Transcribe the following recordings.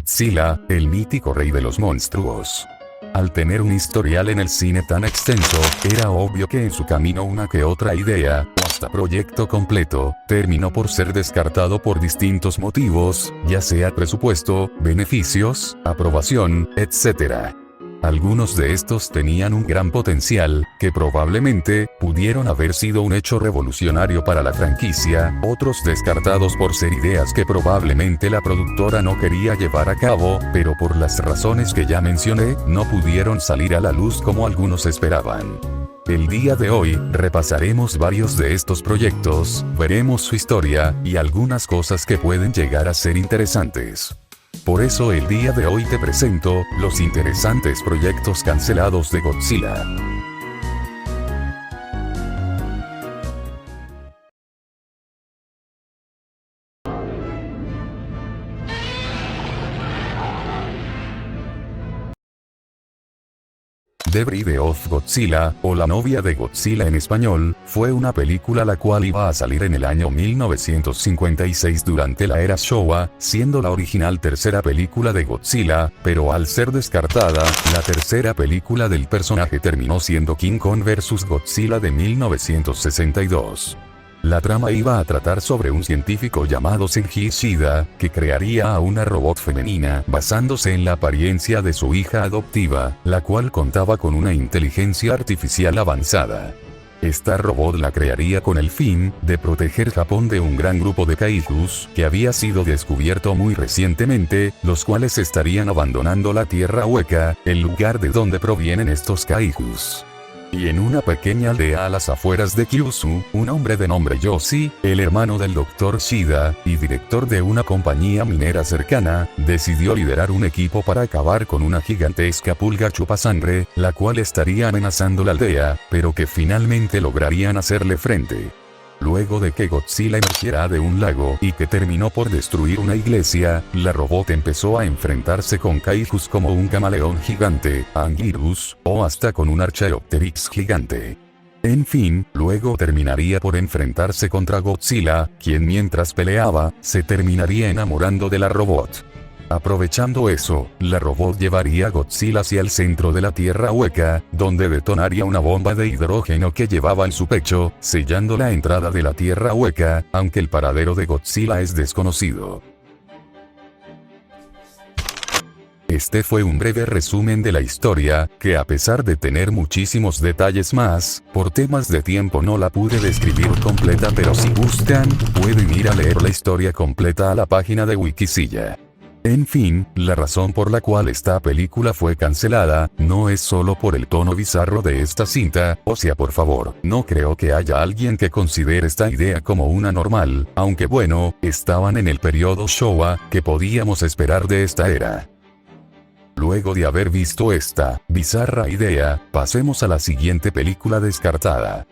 Godzilla, el mítico rey de los monstruos. Al tener un historial en el cine tan extenso, era obvio que en su camino una que otra idea, o hasta proyecto completo, terminó por ser descartado por distintos motivos, ya sea presupuesto, beneficios, aprobación, etc. Algunos de estos tenían un gran potencial, que probablemente pudieron haber sido un hecho revolucionario para la franquicia, otros descartados por ser ideas que probablemente la productora no quería llevar a cabo, pero por las razones que ya mencioné, no pudieron salir a la luz como algunos esperaban. El día de hoy, repasaremos varios de estos proyectos, veremos su historia, y algunas cosas que pueden llegar a ser interesantes. Por eso el día de hoy te presento, los interesantes proyectos cancelados de Godzilla. The Bride of Godzilla, o La novia de Godzilla en español, fue una película la cual iba a salir en el año 1956 durante la era Showa, siendo la original tercera película de Godzilla, pero al ser descartada, la tercera película del personaje terminó siendo King Kong vs. Godzilla de 1962. La trama iba a tratar sobre un científico llamado Seiji Ishida, que crearía a una robot femenina basándose en la apariencia de su hija adoptiva, la cual contaba con una inteligencia artificial avanzada. Esta robot la crearía con el fin de proteger Japón de un gran grupo de kaijus que había sido descubierto muy recientemente, los cuales estarían abandonando la Tierra Hueca, el lugar de donde provienen estos kaijus. Y en una pequeña aldea a las afueras de Kyushu, un hombre de nombre Yoshi, el hermano del Dr. Shida, y director de una compañía minera cercana, decidió liderar un equipo para acabar con una gigantesca pulga chupasangre, la cual estaría amenazando la aldea, pero que finalmente lograrían hacerle frente. Luego de que Godzilla emergiera de un lago y que terminó por destruir una iglesia, la robot empezó a enfrentarse con kaijus como un camaleón gigante, Anguirus, o hasta con un Archaeopteryx gigante. En fin, luego terminaría por enfrentarse contra Godzilla, quien mientras peleaba, se terminaría enamorando de la robot. Aprovechando eso, la robot llevaría a Godzilla hacia el centro de la Tierra Hueca, donde detonaría una bomba de hidrógeno que llevaba en su pecho, sellando la entrada de la Tierra Hueca, aunque el paradero de Godzilla es desconocido. Este fue un breve resumen de la historia, que a pesar de tener muchísimos detalles más, por temas de tiempo no la pude describir completa, pero si gustan, pueden ir a leer la historia completa a la página de Wikisilla. En fin, la razón por la cual esta película fue cancelada, no es solo por el tono bizarro de esta cinta, o sea por favor, no creo que haya alguien que considere esta idea como una normal, aunque bueno, estaban en el periodo Showa, que podíamos esperar de esta era. Luego de haber visto esta bizarra idea, pasemos a la siguiente película descartada.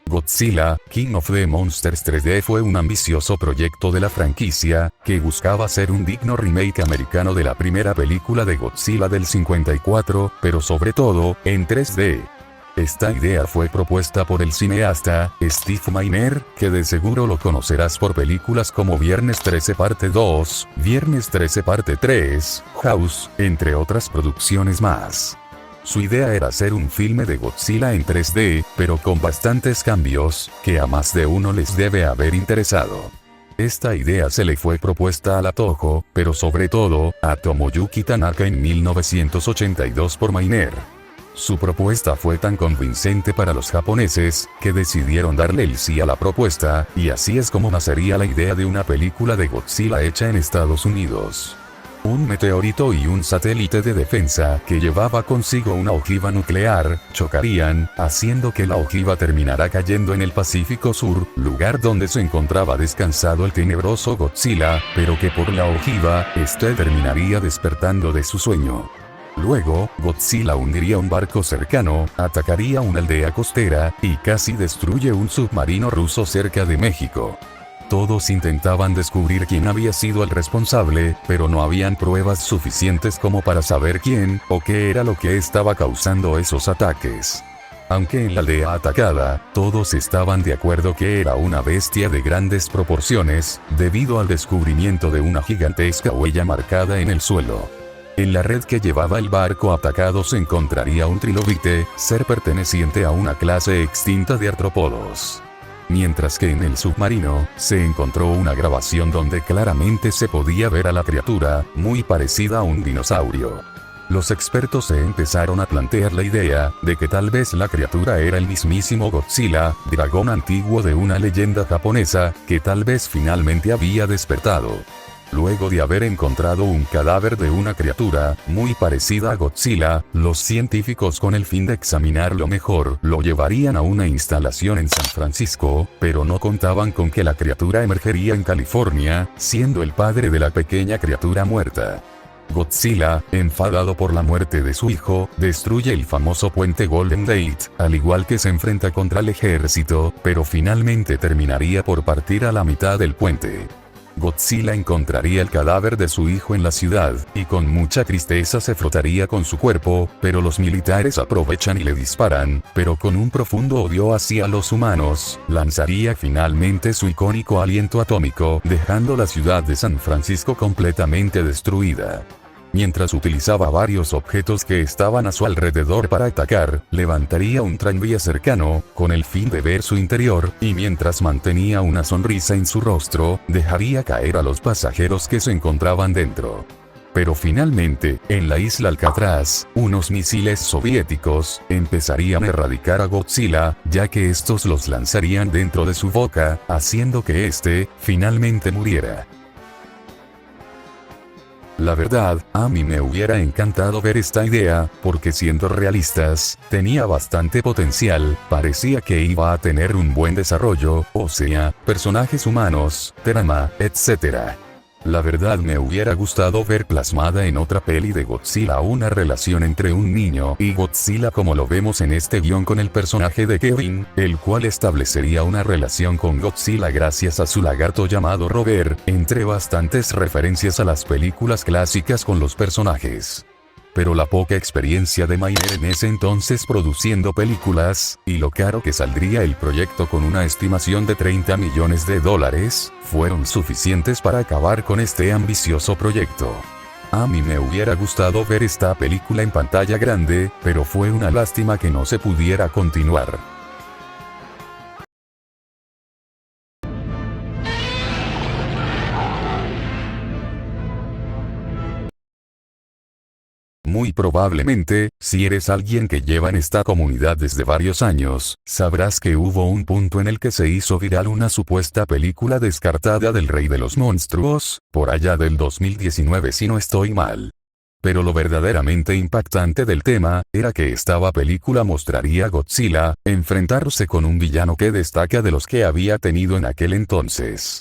Godzilla, King of the Monsters 3D fue un ambicioso proyecto de la franquicia, que buscaba ser un digno remake americano de la primera película de Godzilla del 54, pero sobre todo, en 3D. Esta idea fue propuesta por el cineasta, Steve Miner, que de seguro lo conocerás por películas como Viernes 13 Parte 2, Viernes 13 Parte 3, House, entre otras producciones más. Su idea era hacer un filme de Godzilla en 3D, pero con bastantes cambios, que a más de uno les debe haber interesado. Esta idea se le fue propuesta a la Toho, pero sobre todo, a Tomoyuki Tanaka en 1982 por Miner. Su propuesta fue tan convincente para los japoneses, que decidieron darle el sí a la propuesta, y así es como nacería la idea de una película de Godzilla hecha en Estados Unidos. Un meteorito y un satélite de defensa que llevaba consigo una ojiva nuclear, chocarían, haciendo que la ojiva terminara cayendo en el Pacífico Sur, lugar donde se encontraba descansado el tenebroso Godzilla, pero que por la ojiva, este terminaría despertando de su sueño. Luego, Godzilla hundiría un barco cercano, atacaría una aldea costera, y casi destruye un submarino ruso cerca de México. Todos intentaban descubrir quién había sido el responsable, pero no habían pruebas suficientes como para saber quién, o qué era lo que estaba causando esos ataques. Aunque en la aldea atacada, todos estaban de acuerdo que era una bestia de grandes proporciones, debido al descubrimiento de una gigantesca huella marcada en el suelo. En la red que llevaba el barco atacado se encontraría un trilobite, ser perteneciente a una clase extinta de artrópodos. Mientras que en el submarino, se encontró una grabación donde claramente se podía ver a la criatura, muy parecida a un dinosaurio. Los expertos se empezaron a plantear la idea de que tal vez la criatura era el mismísimo Godzilla, dragón antiguo de una leyenda japonesa, que tal vez finalmente había despertado. Luego de haber encontrado un cadáver de una criatura, muy parecida a Godzilla, los científicos con el fin de examinarlo mejor, lo llevarían a una instalación en San Francisco, pero no contaban con que la criatura emergería en California, siendo el padre de la pequeña criatura muerta. Godzilla, enfadado por la muerte de su hijo, destruye el famoso puente Golden Gate, al igual que se enfrenta contra el ejército, pero finalmente terminaría por partir a la mitad del puente. Godzilla encontraría el cadáver de su hijo en la ciudad, y con mucha tristeza se frotaría con su cuerpo, pero los militares aprovechan y le disparan, pero con un profundo odio hacia los humanos, lanzaría finalmente su icónico aliento atómico, dejando la ciudad de San Francisco completamente destruida. Mientras utilizaba varios objetos que estaban a su alrededor para atacar, levantaría un tranvía cercano, con el fin de ver su interior, y mientras mantenía una sonrisa en su rostro, dejaría caer a los pasajeros que se encontraban dentro. Pero finalmente, en la isla Alcatraz, unos misiles soviéticos empezarían a erradicar a Godzilla, ya que estos los lanzarían dentro de su boca, haciendo que éste, finalmente muriera. La verdad, a mí me hubiera encantado ver esta idea, porque siendo realistas, tenía bastante potencial, parecía que iba a tener un buen desarrollo, o sea, personajes humanos, trama, etc. La verdad me hubiera gustado ver plasmada en otra peli de Godzilla una relación entre un niño y Godzilla como lo vemos en este guión con el personaje de Kevin, el cual establecería una relación con Godzilla gracias a su lagarto llamado Robert, entre bastantes referencias a las películas clásicas con los personajes. Pero la poca experiencia de Mayer en ese entonces produciendo películas, y lo caro que saldría el proyecto con una estimación de $30 millones, fueron suficientes para acabar con este ambicioso proyecto. A mí me hubiera gustado ver esta película en pantalla grande, pero fue una lástima que no se pudiera continuar. Muy probablemente, si eres alguien que lleva en esta comunidad desde varios años, sabrás que hubo un punto en el que se hizo viral una supuesta película descartada del Rey de los Monstruos, por allá del 2019 si no estoy mal. Pero lo verdaderamente impactante del tema, era que esta película mostraría a Godzilla, enfrentarse con un villano que destaca de los que había tenido en aquel entonces.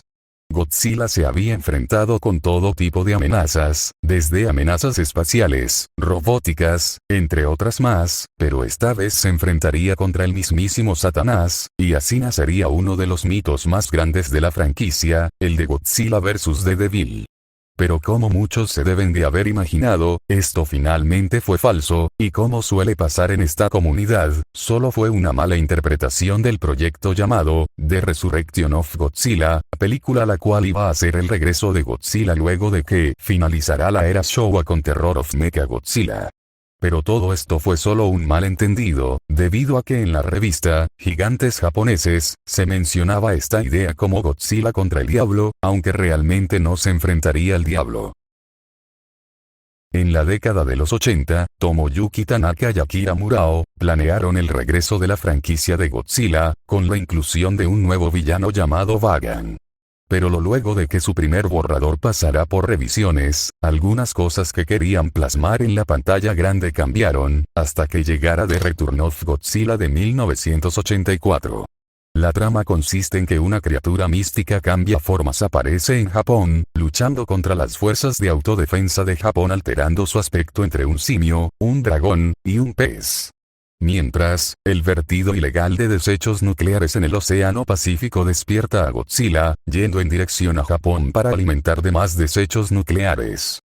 Godzilla se había enfrentado con todo tipo de amenazas, desde amenazas espaciales, robóticas, entre otras más, pero esta vez se enfrentaría contra el mismísimo Satanás, y así nacería uno de los mitos más grandes de la franquicia, el de Godzilla vs. Daredevil. Pero como muchos se deben de haber imaginado, esto finalmente fue falso, y como suele pasar en esta comunidad, solo fue una mala interpretación del proyecto llamado The Resurrection of Godzilla, película la cual iba a ser el regreso de Godzilla luego de que finalizará la era Showa con Terror of Mechagodzilla. Pero todo esto fue solo un malentendido, debido a que en la revista, Gigantes Japoneses, se mencionaba esta idea como Godzilla contra el diablo, aunque realmente no se enfrentaría al diablo. En la década de los 80, Tomoyuki Tanaka y Akira Murao, planearon el regreso de la franquicia de Godzilla, con la inclusión de un nuevo villano llamado Vagan. Pero luego de que su primer borrador pasara por revisiones, algunas cosas que querían plasmar en la pantalla grande cambiaron, hasta que llegara The Return of Godzilla de 1984. La trama consiste en que una criatura mística cambia formas aparece en Japón, luchando contra las fuerzas de autodefensa de Japón alterando su aspecto entre un simio, un dragón, y un pez. Mientras, el vertido ilegal de desechos nucleares en el Océano Pacífico despierta a Godzilla, yendo en dirección a Japón para alimentar de más desechos nucleares.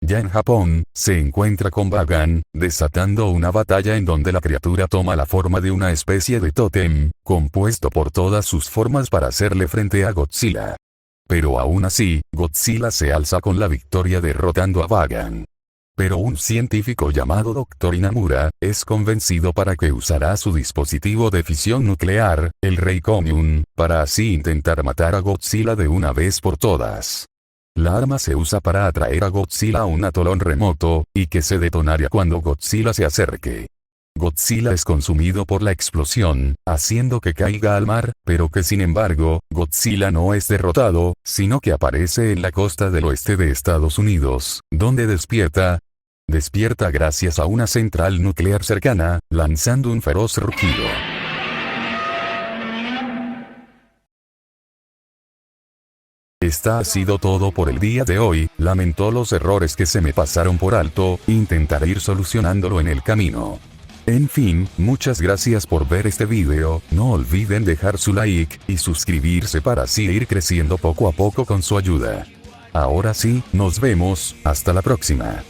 Ya en Japón, se encuentra con Bagan, desatando una batalla en donde la criatura toma la forma de una especie de tótem, compuesto por todas sus formas para hacerle frente a Godzilla. Pero aún así, Godzilla se alza con la victoria derrotando a Bagan. Pero un científico llamado Dr. Inamura, es convencido para que usará su dispositivo de fisión nuclear, el Reikomium, para así intentar matar a Godzilla de una vez por todas. La arma se usa para atraer a Godzilla a un atolón remoto, y que se detonaría cuando Godzilla se acerque. Godzilla es consumido por la explosión, haciendo que caiga al mar, pero que sin embargo, Godzilla no es derrotado, sino que aparece en la costa del oeste de Estados Unidos, donde despierta gracias a una central nuclear cercana, lanzando un feroz rugido. Esta ha sido todo por el día de hoy, lamento los errores que se me pasaron por alto, intentaré ir solucionándolo en el camino. En fin, muchas gracias por ver este video, no olviden dejar su like, y suscribirse para así ir creciendo poco a poco con su ayuda. Ahora sí, nos vemos, hasta la próxima.